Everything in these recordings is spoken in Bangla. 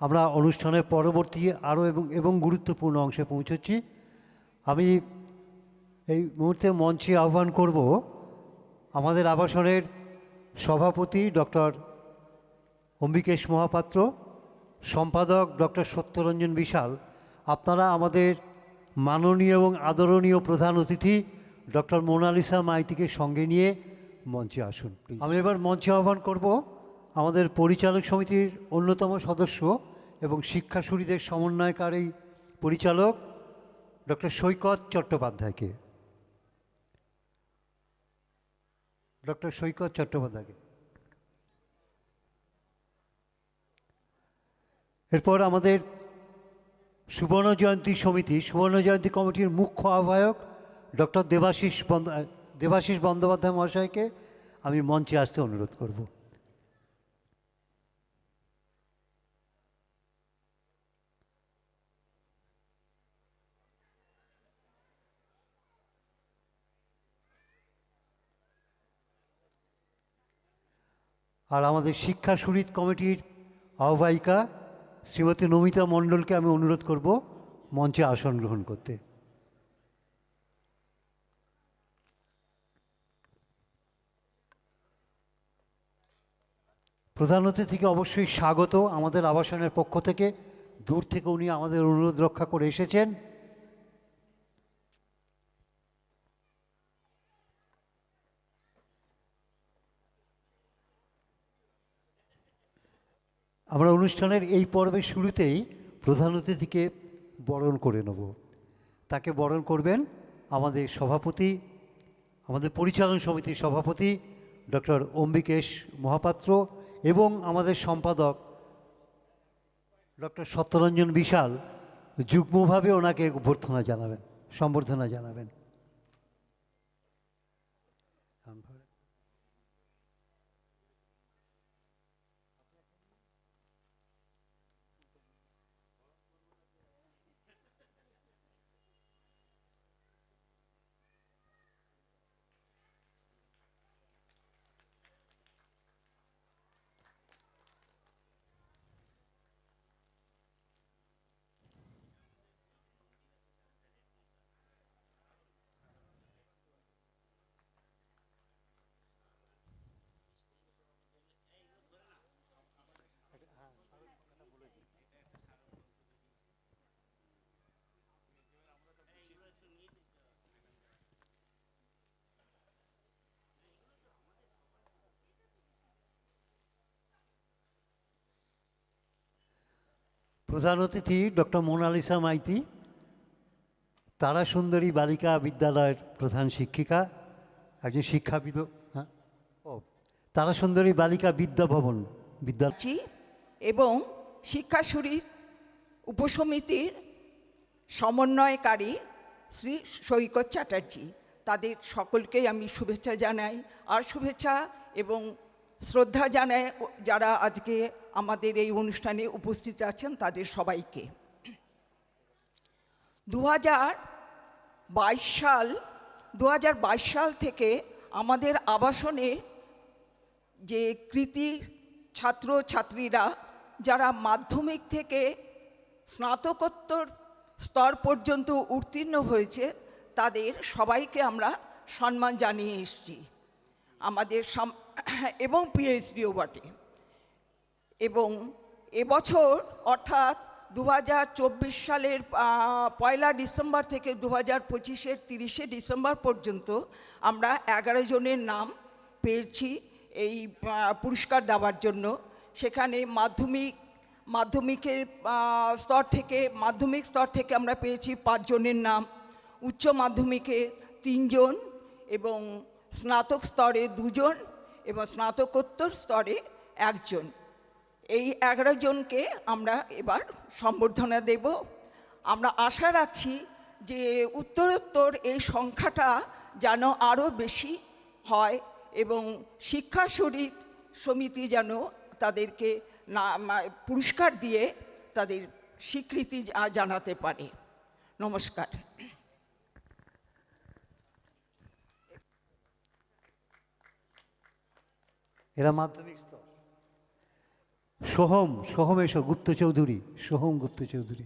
আমরা অনুষ্ঠানের পরবর্তী আরও এবং গুরুত্বপূর্ণ অংশে পৌঁছচ্ছি। আমি এই মুহূর্তে মঞ্চে আহ্বান করব আমাদের আবাসনের সভাপতি ডক্টর অম্বিকেশ মহাপাত্র, সম্পাদক ডক্টর সত্যরঞ্জন বিশাল। আপনারা আমাদের মাননীয় এবং আদরণীয় প্রধান অতিথি ডক্টর মোনালিসা মাইতিকে সঙ্গে নিয়ে মঞ্চে আসুন। আমি এবার মঞ্চে আহ্বান করব আমাদের পরিচালক সমিতির অন্যতম সদস্য এবং শিক্ষাসূরিদের সমন্বয়কারী পরিচালক ডক্টর সৈকত চট্টোপাধ্যায়কে। ডক্টর সৈকত চট্টোপাধ্যায়কে। এরপর আমাদের সুবর্ণ জয়ন্তী সমিতি, সুবর্ণ জয়ন্তী কমিটির মুখ্য আহ্বায়ক ডক্টর দেবাশিস বন্দ্যোপাধ্যায় মহাশয়কে আমি মঞ্চে আসতে অনুরোধ করব। আর আমাদের শিক্ষা সুরিত কমিটির আহ্বায়িকা শ্রীমতী নমিতা মণ্ডলকে আমি অনুরোধ করব মঞ্চে আসন গ্রহণ করতে। প্রধান অতিথিকে অবশ্যই স্বাগত আমাদের আবাসনের পক্ষ থেকে। দূর থেকে উনি আমাদের অনুরোধ রক্ষা করে এসেছেন। আমরা অনুষ্ঠানের এই পর্বের শুরুতেই প্রধান অতিথিকে বরণ করে নেব। তাকে বরণ করবেন আমাদের সভাপতি, আমাদের পরিচালন সমিতির সভাপতি ডক্টর অম্বিকেশ মহাপাত্র এবং আমাদের সম্পাদক ডক্টর সত্যরঞ্জন বিশাল যুগ্মভাবে ওনাকে সম্বর্ধনা জানাবেন। প্রধান অতিথি ডক্টর মোনালিসা মাইতি, তারা সুন্দরী বালিকা বিদ্যালয়ের প্রধান শিক্ষিকা, একজন শিক্ষাবিদ। হ্যাঁ, ও তারা সুন্দরী বালিকা বিদ্যাভবন বিদ্যালয় এবং শিক্ষাসুরি উপসমিতির সমন্বয়কারী শ্রী সৈকত চ্যাটার্জি, তাদের সকলকেই আমি শুভেচ্ছা জানাই। আর শুভেচ্ছা এবং শ্রদ্ধা জানাই যারা আজকে আমাদের এই অনুষ্ঠানে উপস্থিত আছেন তাদের সবাইকে। 2022 সাল থেকে আমাদের আবাসনে যে কৃতি ছাত্রছাত্রীরা যারা মাধ্যমিক থেকে স্নাতকোত্তর স্তর পর্যন্ত উত্তীর্ণ হয়েছে তাদের সবাইকে আমরা সম্মান জানিয়ে এসেছি আমাদের এবং পিএইচডিও বটে। এবং এবছর অর্থাৎ 2024 সালের 1 ডিসেম্বর থেকে 2025-এর 30 ডিসেম্বর পর্যন্ত আমরা 11 জনের নাম পেয়েছি এই পুরস্কার দেওয়ার জন্য। সেখানে মাধ্যমিক স্তর থেকে আমরা পেয়েছি 5 জনের নাম, উচ্চ মাধ্যমিকে 3 জন এবং স্নাতক স্তরে 2 জন এবং স্নাতকোত্তর স্তরে 1 জন। এই 11 জনকে আমরা এবার সম্বর্ধনা দেব। আমরা আশা রাখছি যে উত্তরোত্তর এই সংখ্যাটা যেন আরও বেশি হয় এবং শিক্ষা সমিতি যেন তাদেরকে পুরস্কার দিয়ে তাদের স্বীকৃতি জানাতে পারে। নমস্কার। এরা মাধ্যমিক স্তর। সোহম, সোহম এসো, গুপ্ত চৌধুরী, সোহম গুপ্ত চৌধুরী।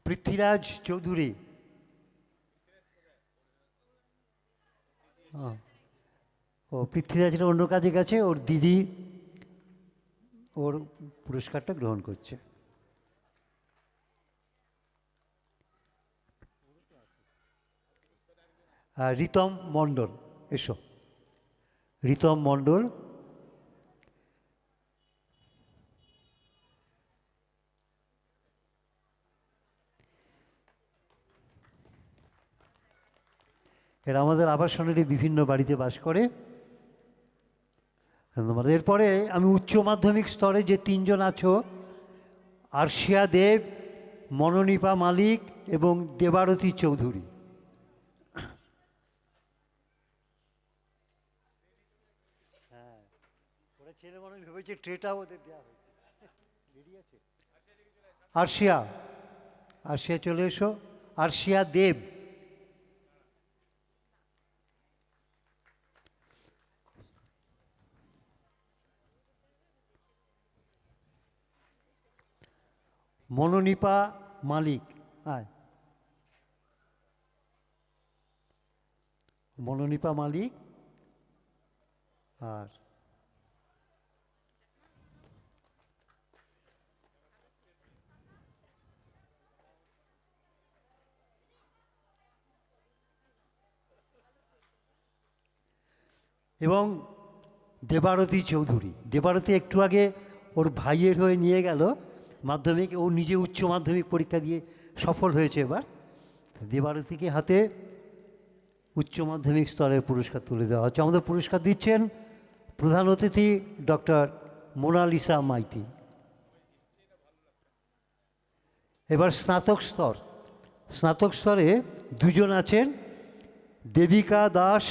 পৃথ্বীরাজ চৌধুরী। ও পৃথ্বীরাজের অন্য কাজে গেছে, ওর দিদি ওর পুরস্কারটা গ্রহণ করছে। রিতম মণ্ডল এসো, রিতম মণ্ডল। এরা আমাদের আবাসনেরই বিভিন্ন বাড়িতে বাস করে। ধন্যবাদ। এরপরে আমি উচ্চ মাধ্যমিক স্তরে যে তিনজন আছো, আরশিয়া দেব, মনোনীপা মালিক এবং দেবারতী চৌধুরী। হ্যাঁ, ওরা ছেলে মানুষ ভেবেছে ট্রেটাও ওদের দেওয়া হয়েছে। আরশিয়া, আরশিয়া চলে এসো। আরশিয়া দেব, মনোনীপা মালিক, আয়। মনোনীপা মালিক আর এবং দেবারতী চৌধুরী। দেবারতী একটু আগে ওর ভাইয়ের হয়ে নিয়ে গেল মাধ্যমিক, ও নিজে উচ্চ মাধ্যমিক পরীক্ষা দিয়ে সফল হয়েছে এবার। দেবারতীকে হাতে উচ্চ মাধ্যমিক স্তরের পুরস্কার তুলে দেওয়া হচ্ছে। আমাদের পুরস্কার দিচ্ছেন প্রধান অতিথি ডক্টর মোনালিসা মাইতি। এবার স্নাতক স্তর, স্নাতক স্তরে দুজন আছেন, দেবিকা দাস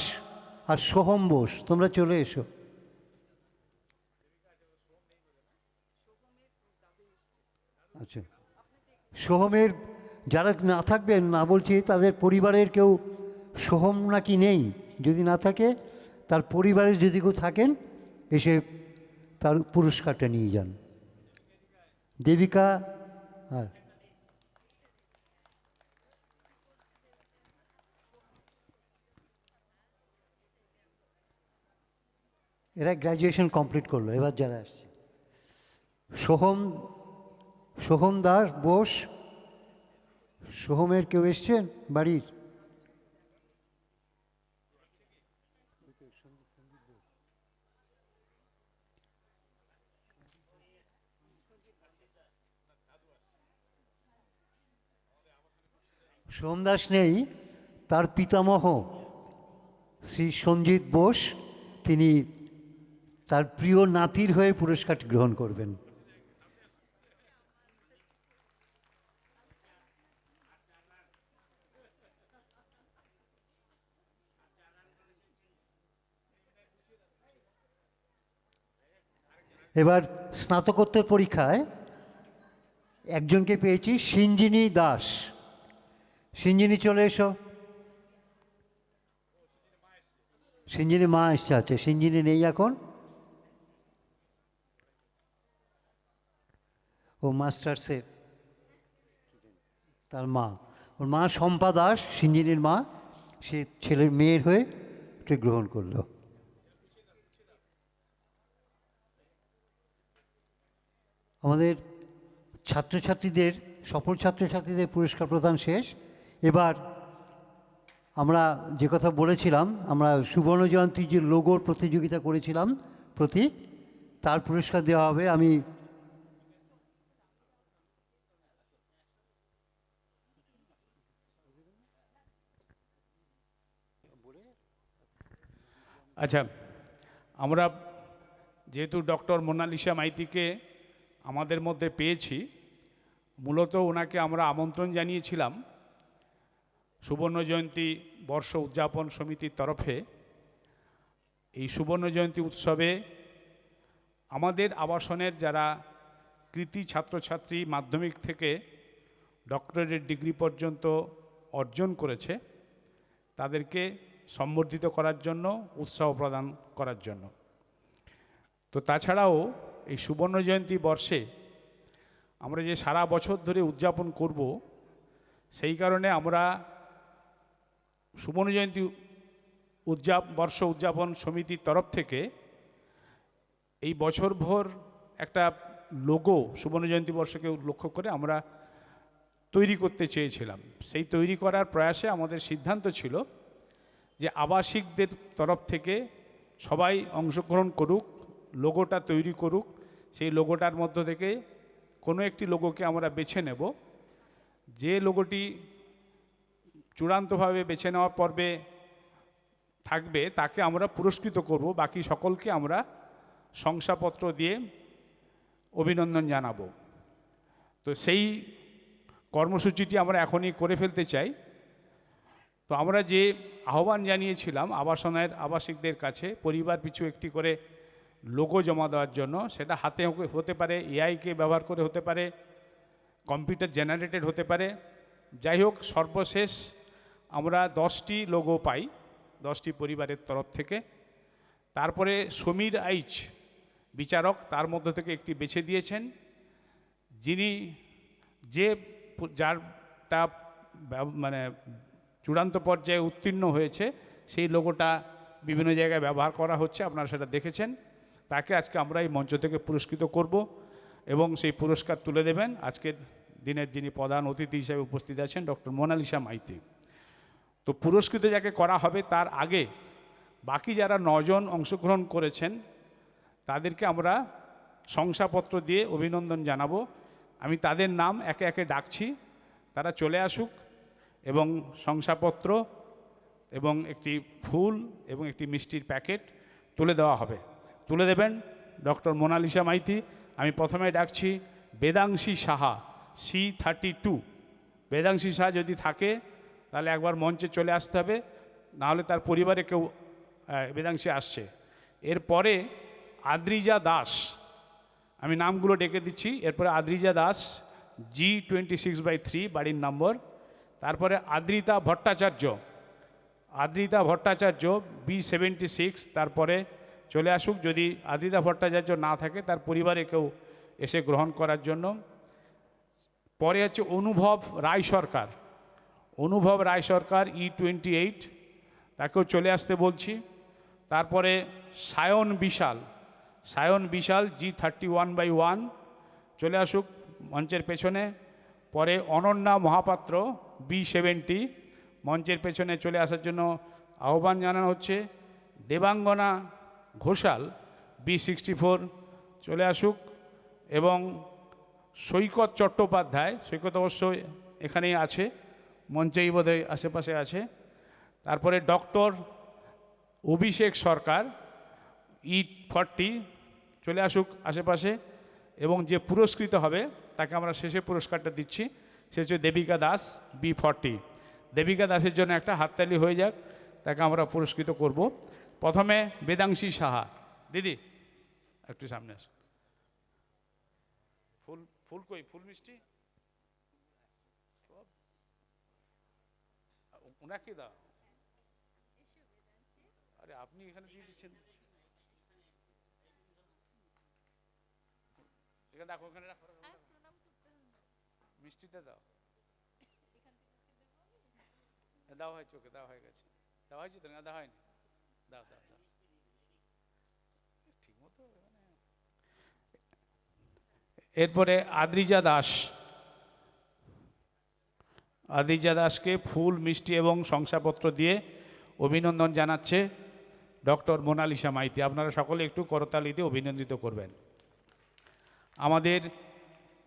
আর সোহম বোস। তোমরা চলে এসো। আচ্ছা, সোহমের যারা না থাকবেন, না বলছি, তাদের পরিবারের কেউ সোহম নাকি নেই, যদি না থাকে তার পরিবারের যদি কেউ থাকেন এসে তার পুরস্কারটা নিয়ে যান। দেবিকা, হ্যাঁ, এরা গ্র্যাজুয়েশন কমপ্লিট করলো। এবার যারা আসছে, সোহম, সোহম দাস বোস। সোহমের কেউ এসছেন বাড়ির? সোহম দাস নেই, তার পিতামহ শ্রী সঞ্জিত বোস, তিনি তার প্রিয় নাতির হয়ে পুরস্কারটি গ্রহণ করবেন। এবার স্নাতকোত্তর পরীক্ষায় একজনকে পেয়েছি, সিঞ্জিনী দাস। সিঞ্জিনী চলে এসো। সিঞ্জিনী মা এসছে, আছে, সিঞ্জিনী নেই এখন, ও মাস্টার্সে, তার মা, ওর মা শম্পা দাস, সিঞ্জিনীর মা, সে ছেলের মেয়ের হয়ে এটা গ্রহণ করলো। আমাদের ছাত্রছাত্রীদের, সফল ছাত্রছাত্রীদের পুরস্কার প্রদান শেষ। এবার আমরা যে কথা বলেছিলাম, আমরা সুবর্ণ জয়ন্তী যে লোগোর প্রতিযোগিতা করেছিলাম প্রতীক, তার পুরস্কার দেওয়া হবে। আমি আচ্ছা, আমরা যেহেতু ডক্টর মোনালিসা মাইতিকে আমাদের মধ্যে পেয়েছি, মূলত ওনাকে আমরা আমন্ত্রণ জানিয়েছিলাম সুবর্ণ জয়ন্তী বর্ষ উদযাপন সমিতির তরফে। এই সুবর্ণ জয়ন্তী উৎসবে আমাদের আবাসনের যারা কৃতি ছাত্রছাত্রী মাধ্যমিক থেকে ডক্টরেট ডিগ্রি পর্যন্ত অর্জন করেছে তাদেরকে সম্বর্ধিত করার জন্য, উৎসাহ প্রদান করার জন্য। তো তাছাড়াও এই সুবর্ণ জয়ন্তী বর্ষে আমরা যে সারা বছর ধরে উদযাপন করব, সেই কারণে আমরা সুবর্ণ জয়ন্তী বর্ষ উদযাপন সমিতির তরফ থেকে এই বছরভর একটা লোগো সুবর্ণ জয়ন্তী বর্ষকে লক্ষ্য করে আমরা তৈরি করতে চেয়েছিলাম। সেই তৈরি করার প্রয়াসে আমাদের সিদ্ধান্ত ছিল যে আবাসিকদের তরফ থেকে সবাই অংশগ্রহণ করুক, লোগোটা তৈরি করুক। সেই লোগোটার মধ্য থেকে কোনো একটি লোগোকে আমরা বেছে নেব। যে লোগোটি চূড়ান্তভাবে বেছে নেওয়ার পর্বে থাকবে তাকে আমরা পুরস্কৃত করব, বাকি সকলকে আমরা শংসাপত্র দিয়ে অভিনন্দন জানাবো। তো সেই কর্মসূচিটি আমরা এখনই করে ফেলতে চাই। তো আমরা যে আহ্বান জানিয়েছিলাম আবাসিকদের কাছে পরিবার পিছু একটি করে লোগো জমা দেওয়ার জন্য, সেটা হাতে হতে পারে, এআইকে ব্যবহার করে হতে পারে, কম্পিউটার জেনারেটেড হতে পারে। যাই হোক, সর্বশেষ আমরা 10টি লোগো পাই 10টি পরিবারের তরফ থেকে। তারপরে সমীর আইচ বিচারক তার মধ্য থেকে একটি বেছে দিয়েছেন, যিনি যারটা মানে চূড়ান্ত পর্যায়ে উত্তীর্ণ হয়েছে সেই লোগোটা বিভিন্ন জায়গায় ব্যবহার করা হচ্ছে, আপনারা সেটা দেখেছেন। তাকে আজকে আমরা এই মঞ্চ থেকে পুরস্কৃত করব এবং সেই পুরস্কার তুলে দেবেন আজকের দিনের যিনি প্রধান অতিথি হিসেবে উপস্থিত আছেন ডক্টর মোনালিসা মাইতি। তো পুরস্কৃত যাকে করা হবে তার আগে বাকি যারা 9 জন অংশগ্রহণ করেছেন তাদেরকে আমরা শংসাপত্র দিয়ে অভিনন্দন জানাবো। আমি তাদের নাম একে একে ডাকছি, তারা চলে আসুক এবং শংসাপত্র এবং একটি ফুল এবং একটি মিষ্টির প্যাকেট তুলে দেওয়া হবে। তুলে দেবেন ডক্টর মোনালিসা মাইতি। আমি প্রথমে ডাকছি বেদাংশী সাহা, C32। বেদাংশী সাহা যদি থাকে তাহলে একবার মঞ্চে চলে আসতে হবে, নাহলে তার পরিবারে কেউ বেদাংশী আসছে। এরপরে আদ্রিজা দাস, আমি নামগুলো ডেকে দিচ্ছি। এরপরে আদ্রিজা দাস, G26/3 বাড়ির নম্বর। তারপরে আদ্রিতা ভট্টাচার্য B76। তারপরে চলে আসুক, যদি আদ্রিতা ভট্টাচার্য না থাকে তার পরিবারে কেউ এসে গ্রহণ করার জন্য। পরে হচ্ছে অনুভব রায় সরকার E28, তাকেও চলে আসতে বলছি। তারপরে সায়ন বিশাল G31/1 চলে আসুক মঞ্চের পেছনে। পরে অনন্যা মহাপাত্র B70 মঞ্চের পেছনে চলে আসার জন্য আহ্বান জানানো হচ্ছে। দেবাঙ্গনা ঘোষাল B64 চলে আসুক, এবং সৈকত চট্টোপাধ্যায়, সৈকত অবশ্য এখানেই আছে, মঞ্চেই বোধহয় আশেপাশে আছে। তারপরে ডক্টর অভিষেক সরকার E40 চলে আসুক আশেপাশে। এবং যে পুরস্কৃত হবে তাকে আমরা শেষে পুরস্কারটা দিচ্ছি, সে হচ্ছে দেবিকা দাস B40। দেবিকা দাসের জন্য একটা হাততালি হয়ে যাক, তাকে আমরা পুরস্কৃত করব। প্রথমে বেদাংশী সাহা, দিদি একটু সামনে আস। ফুল কই, ফুল মিষ্টি ওনাকে দাও। আরে আপনি এখানে দিয়ে দিচ্ছেন, এখানে রাখো, এখানে রাখো, মিষ্টিটা দাও। দেওয়া হয়েছে, ওকে দেওয়া হয়ে গেছে, দেওয়া হয়েছে তো না, দেওয়া হয়নি, দাও দাও দাও ঠিক মতো। এরপরে আদ্রিজা দাসকে ফুল মিষ্টি এবং শংসাপত্র দিয়ে অভিনন্দন জানাচ্ছে ডক্টর মোনালিসা মাইতি। আপনারা সকলে একটু করতালি দিয়ে অভিনন্দিত করবেন। আমাদের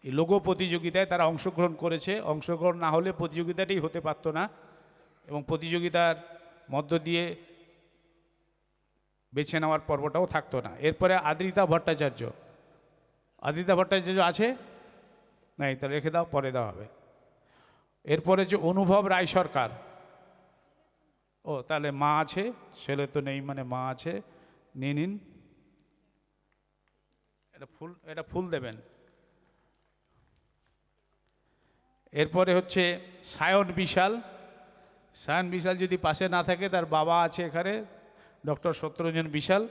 এই লোগো প্রতিযোগিতায় তারা অংশগ্রহণ করেছে, অংশগ্রহণ না হলে প্রতিযোগিতাটাই হতে পারত না, এবং প্রতিযোগিতার মধ্য দিয়ে বেছে নেওয়ার পর্বটাও থাকতো না। এরপরে আদ্রিতা ভট্টাচার্য আছে? নাই, তা রেখে দাও, পরে দেওয়া হবে। এরপরে যে অনুভব রায় সরকার, ও তাহলে মা আছে, ছেলে তো নেই, মানে মা আছে, নিয়ে নিন। এটা ফুল দেবেন। এরপরে হচ্ছে সায়ন বিশাল। সায়ন বিশাল যদি পাশে না থাকে, তার বাবা আছে এখানে, ডক্টর সত্যরঞ্জন বিশাল।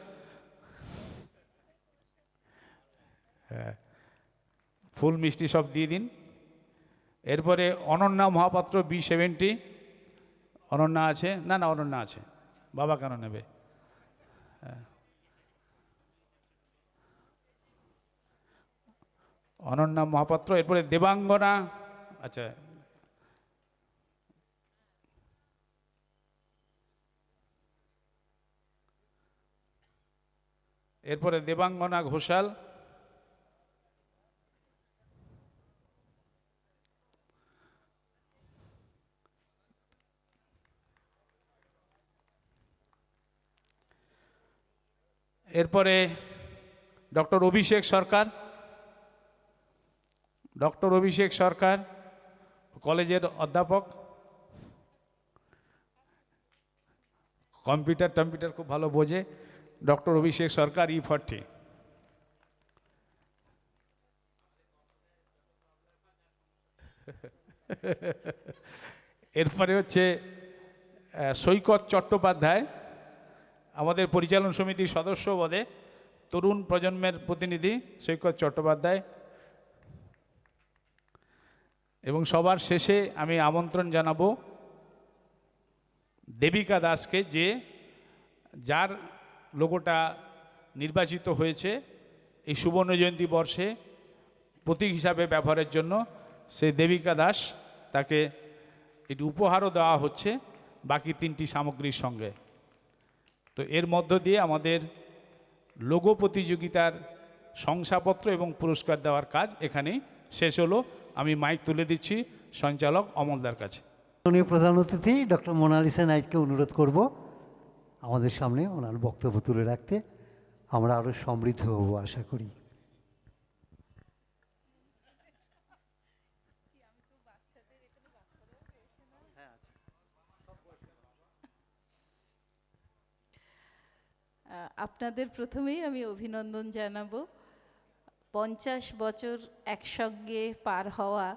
হ্যাঁ, ফুল মিষ্টি সব দিয়ে দিন। এরপরে অনন্যা মহাপাত্র, B70। অনন্যা আছে? না না, অনন্যা আছে, বাবা কেন নেবে? হ্যাঁ, অনন্যা মহাপাত্র। এরপরে দেবাঙ্গনা, আচ্ছা, এরপরে দেবাঙ্গনা ঘোষাল। এরপরে ডক্টর অভিষেক সরকার। ডক্টর অভিষেক সরকার কলেজের অধ্যাপক, কম্পিউটার খুব ভালো বোঝে। ডক্টর অভিষেক সরকার, E40। এরপরে হচ্ছে সৈকত চট্টোপাধ্যায়, আমাদের পরিচালন সমিতির সদস্য পদে, তরুণ প্রজন্মের প্রতিনিধি সৈকত চট্টোপাধ্যায়। এবং সবার শেষে আমি আমন্ত্রণ জানাবো দেবিকা দাসকে, যে যার লোগোটা নির্বাচিত হয়েছে এই সুবর্ণ জয়ন্তী বর্ষে প্রতীক হিসাবে ব্যবহারের জন্য। সেই দেবিকা দাস, তাকে এটি উপহারও দেওয়া হচ্ছে বাকি 3টি সামগ্রীর সঙ্গে। তো এর মধ্য দিয়ে আমাদের লোগো প্রতিযোগিতার শংসাপত্র এবং পুরস্কার দেওয়ার কাজ এখানেই শেষ হলো। আমি মাইক তুলে দিচ্ছি সঞ্চালক অমলদার কাছে। মাননীয় প্রধান অতিথি ডক্টর মোনালিসা নাইটকে অনুরোধ করব আমাদের সামনে ওনার বক্তব্য তুলে রাখতে। আমরা আরও সমৃদ্ধ হব আশা করি। আপনাদের প্রথমেই আমি অভিনন্দন জানাবো। 50 বছর একসঙ্গে পার হওয়া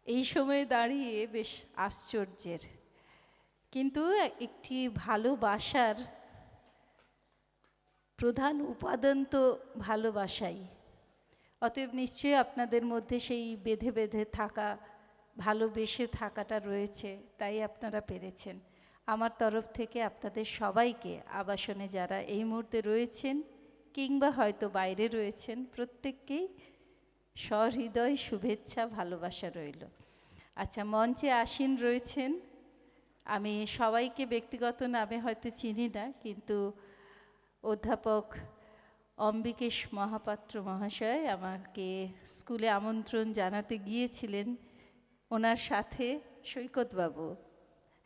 এই সময়ে দাঁড়িয়ে বেশ আশ্চর্যের, কিন্তু একটি ভালোবাসার প্রধান উপাদান তো ভালোবাসাই। অতএব নিশ্চয়ই আপনাদের মধ্যে সেই বেঁধে বেঁধে থাকা, ভালোবেসে থাকাটা রয়েছে, তাই আপনারা পেরেছেন। আমার তরফ থেকে আপনাদের সবাইকে, আবাসনে যারা এই মুহূর্তে রয়েছেন কিংবা হয়তো বাইরে রয়েছেন, প্রত্যেককেই সহৃদয় শুভেচ্ছা, ভালোবাসা রইল। আচ্ছা, মঞ্চে আসীন রয়েছেন, আমি সবাইকে ব্যক্তিগত নামে হয়তো চিনি না, কিন্তু অধ্যাপক অম্বিকেশ মহাপাত্র মহাশয় আমাকে স্কুলে আমন্ত্রণ জানাতে গিয়েছিলেন, ওনার সাথে সৈকতবাবু,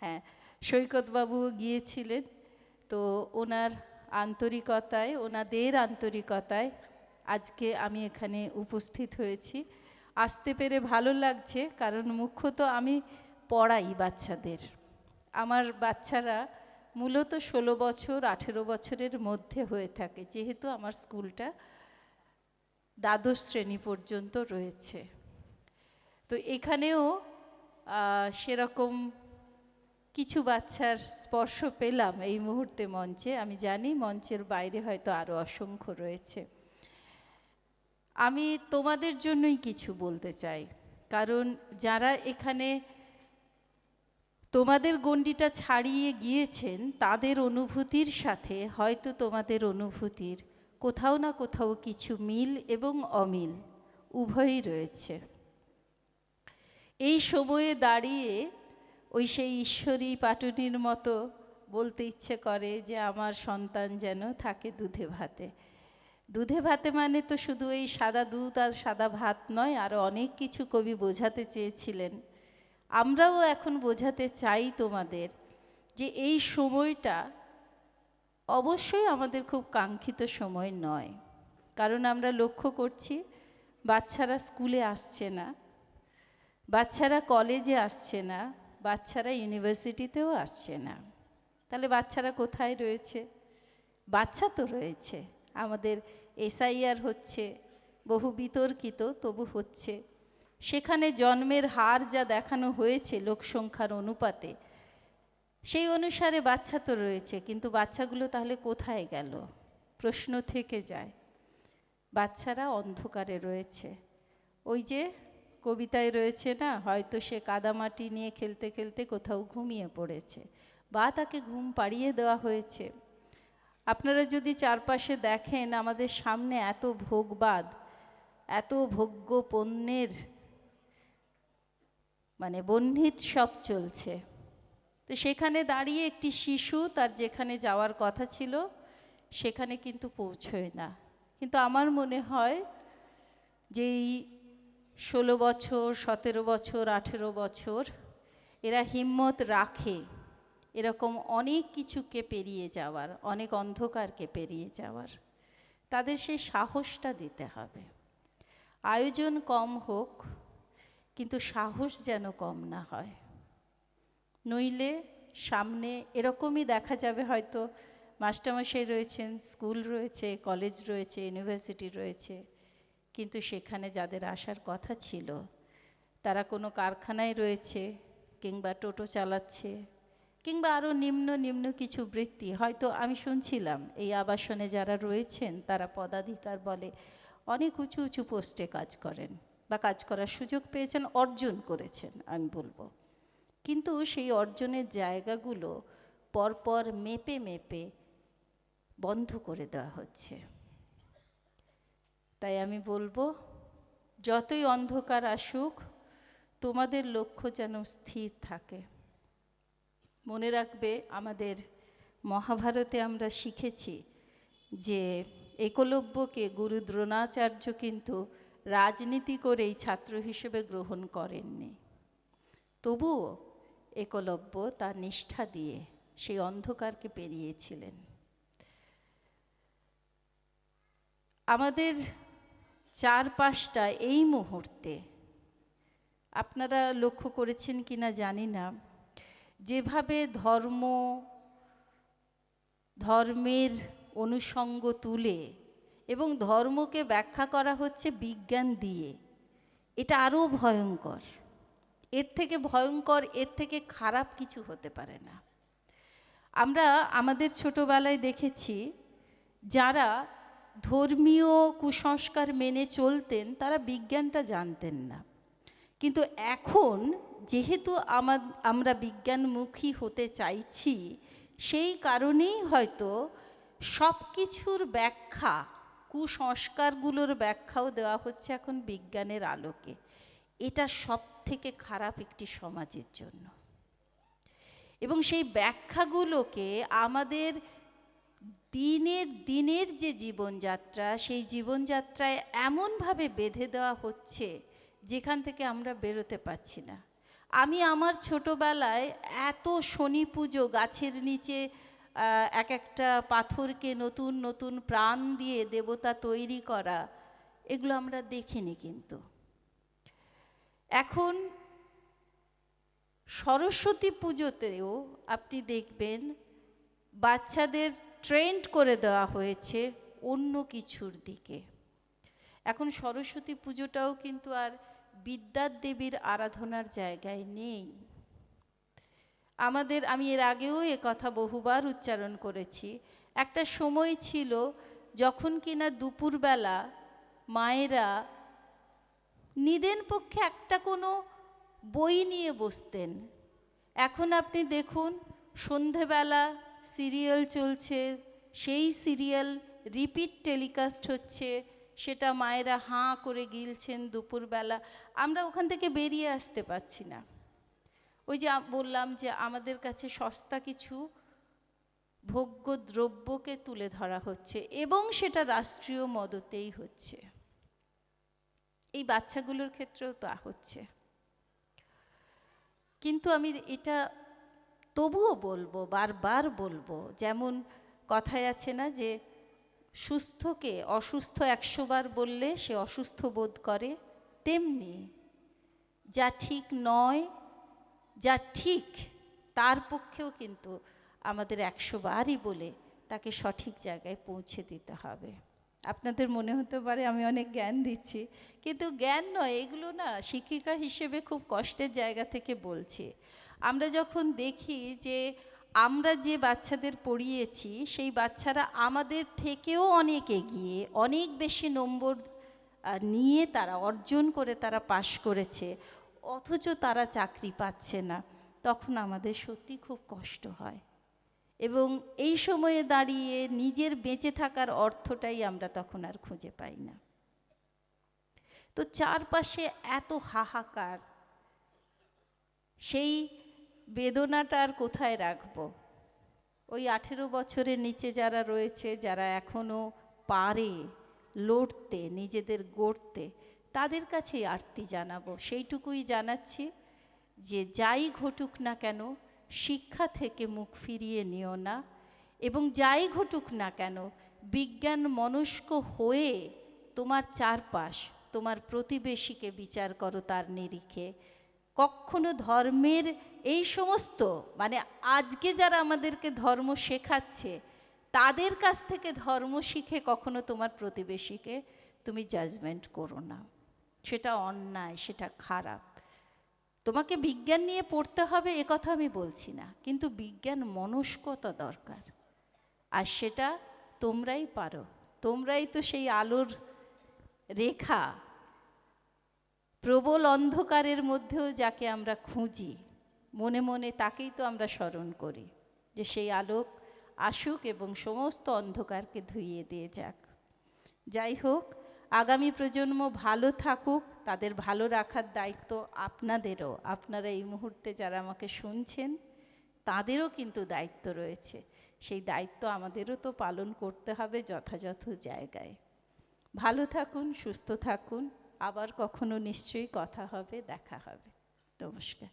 হ্যাঁ সৈকতবাবু গিয়েছিলেন। তো ওনার আন্তরিকতায়, ওনাদের আন্তরিকতায় আজকে আমি এখানে উপস্থিত হয়েছি। আসতে পেরে ভালো লাগছে, কারণ মুখ্যত আমি পড়াই বাচ্চাদের। আমার বাচ্চারা মূলত 16 বছর 18 বছরের মধ্যে হয়ে থাকে, যেহেতু আমার স্কুলটা দ্বাদশ শ্রেণী পর্যন্ত রয়েছে। তো এখানেও সেরকম কিছু বাচ্চার স্পর্শ পেলাম এই মুহূর্তে মঞ্চে। আমি জানি মঞ্চের বাইরে হয়তো আরও অসংখ্য রয়েছে। আমি তোমাদের জন্যই কিছু বলতে চাই, কারণ যারা এখানে তোমাদের গণ্ডিটা ছাড়িয়ে গিয়েছেন, তাদের অনুভূতির সাথে হয়তো তোমাদের অনুভূতির কোথাও না কোথাও কিছু মিল এবং অমিল উভয়ই রয়েছে। এই সময়ে দাঁড়িয়ে ওই সেই ঈশ্বরী পাটুনির মতো বলতে ইচ্ছে করে যে আমার সন্তান যেন থাকে দুধে ভাতে। দুধে ভাতে মানে তো শুধু এই সাদা দুধ আর সাদা ভাত নয়, আরও অনেক কিছু কবি বোঝাতে চেয়েছিলেন। আমরাও এখন বোঝাতে চাই তোমাদের যে এই সময়টা অবশ্যই আমাদের খুব কাঙ্ক্ষিত সময় নয়, কারণ আমরা লক্ষ্য করছি বাচ্চারা স্কুলে আসছে না, বাচ্চারা কলেজে আসছে না, বাচ্চারা ইউনিভার্সিটিতেও আসছে না। তাহলে বাচ্চারা কোথায় রয়েছে? বাচ্চা তো রয়েছে, আমাদের SIR হচ্ছে, বহু বিতর্কিত তবু হচ্ছে। সেখানে জন্মের হার যা দেখানো হয়েছে লোকসংখ্যার অনুপাতে, সেই অনুসারে বাচ্চা তো রয়েছে, কিন্তু বাচ্চাগুলো তাহলে কোথায় গেল? প্রশ্ন থেকে যায়। বাচ্চারা অন্ধকারে রয়েছে। ওই যে কবিতায় রয়েছে না, হয়তো সে কাদামাটি নিয়ে খেলতে খেলতে কোথাও ঘুমিয়ে পড়েছে, বা তাকে ঘুম পাড়িয়ে দেওয়া হয়েছে। আপনারা যদি চারপাশে দেখেন, আমাদের সামনে এত ভোগবাদ, এত ভোগ্য পণ্যের মানে বহ্নিত সব চলছে। তো সেখানে দাঁড়িয়ে একটি শিশু তার যেখানে যাওয়ার কথা ছিল সেখানে কিন্তু পৌঁছয় না। কিন্তু আমার মনে হয় যে এই 16 বছর, 17 বছর, 18 বছর এরা হিম্মত রাখে এরকম অনেক কিছুকে পেরিয়ে যাওয়ার, অনেক অন্ধকারকে পেরিয়ে যাওয়ার। তাদের সেই সাহসটা দিতে হবে। আয়োজন কম হোক, কিন্তু সাহস যেন কম না হয়। নইলে সামনে এরকমই দেখা যাবে, হয়তো মাস্টারমশাই রয়েছেন, স্কুল রয়েছে, কলেজ রয়েছে, ইউনিভার্সিটি রয়েছে, কিন্তু সেখানে যাদের আসার কথা ছিল তারা কোনো কারখানায় রয়েছে, কিংবা টোটো চালাচ্ছে, কিংবা আরও নিম্ন নিম্ন কিছু বৃত্তি। হয়তো আমি শুনছিলাম এই আবাসনে যারা রয়েছেন তারা পদাধিকার বলে অনেক উঁচু উঁচু পোস্টে কাজ করেন, বা কাজ করার সুযোগ পেয়েছেন, অর্জন করেছেন আমি বলবো। কিন্তু সেই অর্জনের জায়গাগুলো পরপর মেপে মেপে বন্ধ করে দেওয়া হচ্ছে। তাই আমি বলবো, যতই অন্ধকার আসুক, তোমাদের লক্ষ্য যেন স্থির থাকে। মনে রাখবে, আমাদের মহাভারতে আমরা শিখেছি যে একলব্যকে গুরু দ্রোণাচার্য কিন্তু রাজনীতি করেই ছাত্র হিসেবে গ্রহণ করেননি। তবুও একলব্য তার নিষ্ঠা দিয়ে সেই অন্ধকারকে পেরিয়েছিলেন। আমাদের চারপাশটা এই মুহূর্তে আপনারা লক্ষ্য করেছেন কিনা জানি না, যেভাবে ধর্মের অনুষঙ্গ তুলে এবং ধর্মকে ব্যাখ্যা করা হচ্ছে বিজ্ঞান দিয়ে, এটা আরও ভয়ঙ্কর। এর থেকে ভয়ঙ্কর, এর থেকে খারাপ কিছু হতে পারে না। আমরা আমাদের ছোটবেলায় দেখেছি যারা ধর্মীয় কুসংস্কার মেনে চলতেন তারা বিজ্ঞানটা জানতেন না। কিন্তু এখন যেহেতু আমরা বিজ্ঞানমুখী হতে চাইছি, সেই কারণেই হয়তো সব কিছুর ব্যাখ্যা, কুসংস্কারগুলোর ব্যাখ্যাও দেওয়া হচ্ছে এখন বিজ্ঞানের আলোকে। এটা সব থেকে খারাপ একটি সমাজের জন্য। এবং সেই ব্যাখ্যাগুলোকে আমাদের দিনের যে জীবনযাত্রা, সেই জীবনযাত্রায় এমনভাবে বেঁধে দেওয়া হচ্ছে যেখান থেকে আমরা বেরোতে পারছি না। আমি আমার ছোটোবেলায় এত শনি পুজো, গাছের নিচে এক একটা পাথরকে নতুন নতুন প্রাণ দিয়ে দেবতা তৈরি করা, এগুলো আমরা দেখিনি। কিন্তু এখন সরস্বতী পুজোতেও আপনি দেখবেন বাচ্চাদের ট্রেন্ড করে দেওয়া হয়েছে অন্য কিছুর দিকে। এখন সরস্বতী পুজোটাও কিন্তু আর বিদ্যার দেবীর আরাধনার জায়গায় নেই। আমি এর আগেও কথা বহুবার উচ্চারণ করেছি, একটা সময় ছিল যখন কিনা দুপুরবেলা মায়েরা নিদেন পক্ষে একটা কোনো বই নিয়ে বসতেন। এখন আপনি দেখুন, সন্ধেবেলা সিরিয়াল চলছে, সেই সিরিয়াল রিপিট টেলিকাস্ট হচ্ছে, সেটা মায়েরা হাঁ করে গিলছেন দুপুরবেলা। আমরা ওখান থেকে বেরিয়ে আসতে পারছি না। ওই যে বললাম যে আমাদের কাছে সস্তা কিছু ভোগ্য দ্রব্যকে তুলে ধরা হচ্ছে, এবং সেটা রাষ্ট্রীয় মদতেই হচ্ছে। এই বাচ্চাগুলোর ক্ষেত্রেও তা হচ্ছে। কিন্তু আমি এটা তবুও বলবো, বারবার বলবো, যেমন কথায় আছে না যে সুস্থকে অসুস্থ 100 বার বললে সে অসুস্থ বোধ করে, তেমনি যা ঠিক নয়, যা ঠিক তার পক্ষেও কিন্তু আমাদের 100 বারই বলে তাকে সঠিক জায়গায় পৌঁছে দিতে হবে। আপনাদের মনে হতে পারে আমি অনেক জ্ঞান দিচ্ছি, কিন্তু জ্ঞান নয়, এগুলো না শিক্ষিকা হিসেবে খুব কষ্টের জায়গা থেকে বলছি। আমরা যখন দেখি যে আমরা যে বাচ্চাদের পড়িয়েছি সেই বাচ্চারা আমাদের থেকেও অনেক এগিয়ে, অনেক বেশি নম্বর নিয়ে তারা অর্জন করে তারা পাশ করেছে, অথচ তারা চাকরি পাচ্ছে না, তখন আমাদের সত্যি খুব কষ্ট হয়। এবং এই সময়ে দাঁড়িয়ে নিজের বেঁচে থাকার অর্থটাই আমরা তখন আর খুঁজে পাই না। তো চারপাশে এত হাহাকার, সেই বেদনাটা আর কোথায় রাখবো? ওই 18 বছরের নিচে যারা রয়েছে, যারা এখনো পারে লড়তে, নিজেদের গড়তে, তাদের কাছেই আরতি জানাবো। সেইটুকুই জানাচ্ছি যে যাই ঘটুক না কেন, শিক্ষা থেকে মুখ ফিরিয়ে নিও না, এবং যাই ঘটুক না কেন বিজ্ঞান মনস্ক হয়ে তোমার চারপাশ, তোমার প্রতিবেশীকে বিচার করো তার নিরিখে। কখনো ধর্মের এই সমস্ত মানে আজকে যারা আমাদেরকে ধর্ম শেখাচ্ছে তাদের কাছ থেকে ধর্ম শিখে কখনো তোমার প্রতিবেশীকে তুমি জাজমেন্ট করো না, সেটা অন্যায়, সেটা খারাপ। তোমাকে বিজ্ঞান নিয়ে পড়তে হবে এ কথা আমি বলছি না, কিন্তু বিজ্ঞান মনস্কতা দরকার, আর সেটা তোমরাই পারো। তোমরাই তো সেই আলোর রেখা, প্রবল অন্ধকারের মধ্যেও যাকে আমরা খুঁজি, মনে মনে তাকেই তো আমরা স্মরণ করি যে সেই আলোক আসুক এবং সমস্ত অন্ধকারকে ধুইয়ে দিয়ে যাক। যাই হোক, আগামী প্রজন্ম ভালো থাকুক, তাদের ভালো রাখার দায়িত্ব আপনাদেরও। আপনারা এই মুহূর্তে যারা আমাকে শুনছেন তাদেরও কিন্তু দায়িত্ব রয়েছে, সেই দায়িত্ব আমাদেরও তো পালন করতে হবে যথাযথ জায়গায়। ভালো থাকুন, সুস্থ থাকুন, আবার কখনো নিশ্চয়ই কথা হবে, দেখা হবে। নমস্কার।